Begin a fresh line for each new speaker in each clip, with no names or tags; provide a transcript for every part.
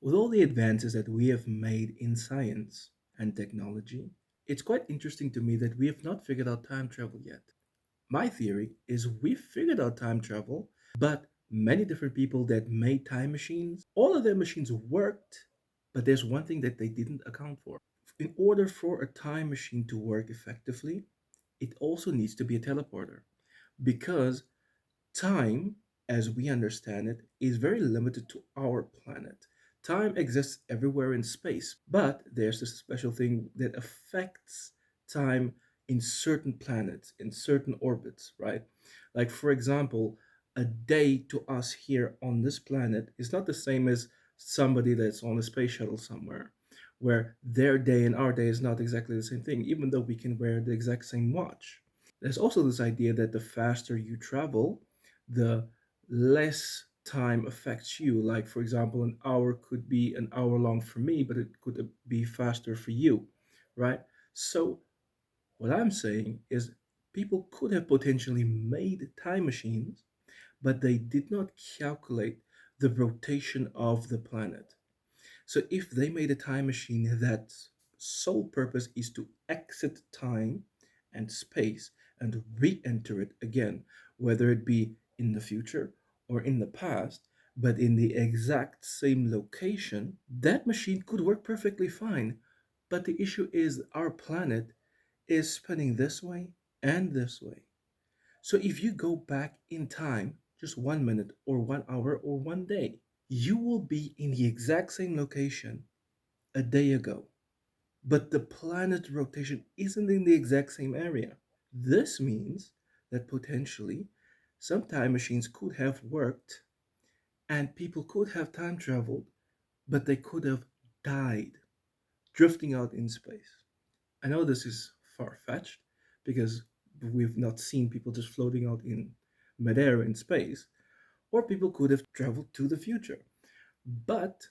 With all the advances that we have made in science and technology, it's quite interesting to me that we have not figured out time travel yet. My theory is we figured out time travel, but many different people that made time machines, all of their machines worked, but there's one thing that they didn't account for. In order for a time machine to work effectively, it also needs to be a teleporter because time, as we understand it, is very limited to our planet. Time exists everywhere in space, but there's this special thing that affects time in certain planets, in certain orbits, right? Like, for example, a day to us here on this planet is not the same as somebody that's on a space shuttle somewhere, where their day and our day is not exactly the same thing, even though we can wear the exact same watch. There's also this idea that the faster you travel, the less time affects you. Like, for example, an hour could be an hour long for me, but it could be faster for you, right? So, what I'm saying is people could have potentially made time machines, but they did not calculate the rotation of the planet. So if they made a time machine that's sole purpose is to exit time and space and re-enter it again, whether it be in the future or in the past, but in the exact same location, that machine could work perfectly fine. But the issue is our planet is spinning this way and this way. So if you go back in time, just 1 minute or 1 hour or 1 day, you will be in the exact same location a day ago, but the planet's rotation isn't in the exact same area. This means that potentially some time machines could have worked and people could have time traveled, but they could have died drifting out in space. I know this is far fetched because we've not seen people just floating out in midair in space, or people could have traveled to the future. But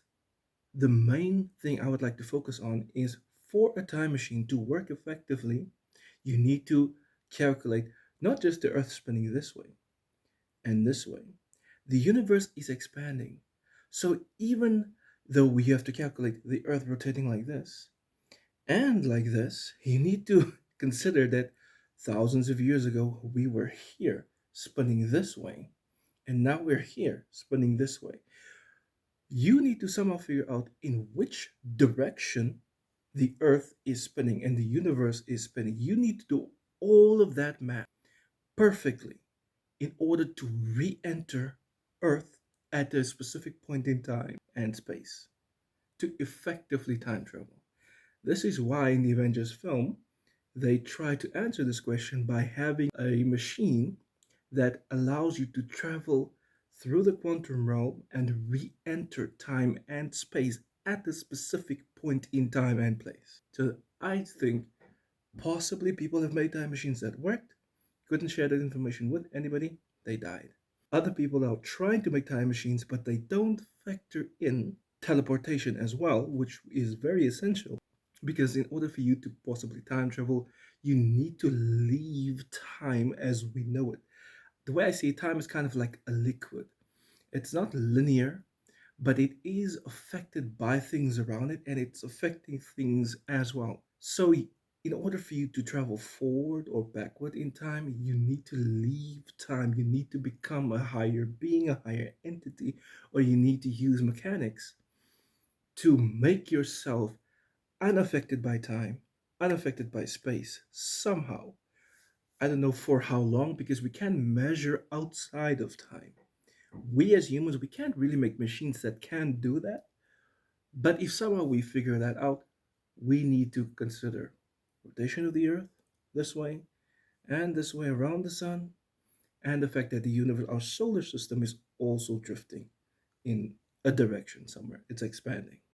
the main thing I would like to focus on is for a time machine to work effectively, you need to calculate not just the Earth spinning this way and this way. The universe is expanding. So even though we have to calculate the Earth rotating like this and like this, you need to consider that thousands of years ago we were here spinning this way, and now we're here spinning this way. You need to somehow figure out in which direction the earth is spinning and the universe is spinning. You need to do all of that math perfectly in order to re-enter earth at a specific point in time and space to effectively time travel. This is why in the Avengers film they try to answer this question by having a machine that allows you to travel through the quantum realm and re-enter time and space at a specific point in time and place. So I think possibly people have made time machines that worked, couldn't share that information with anybody, they died. Other people are trying to make time machines, but they don't factor in teleportation as well, which is very essential because in order for you to possibly time travel, you need to leave time as we know it. The way I see time is kind of like a liquid. It's not linear, but it is affected by things around it and it's affecting things as well. So, in order for you to travel forward or backward in time, you need to leave time. You need to become a higher being, a higher entity, or you need to use mechanics to make yourself unaffected by time, unaffected by space, somehow. I don't know for how long because we can't measure outside of time. We as humans, we can't really make machines that can do that. But if somehow we figure that out, we need to consider rotation of the Earth this way and this way around the sun, and the fact that the universe, our solar system, is also drifting in a direction somewhere. It's expanding.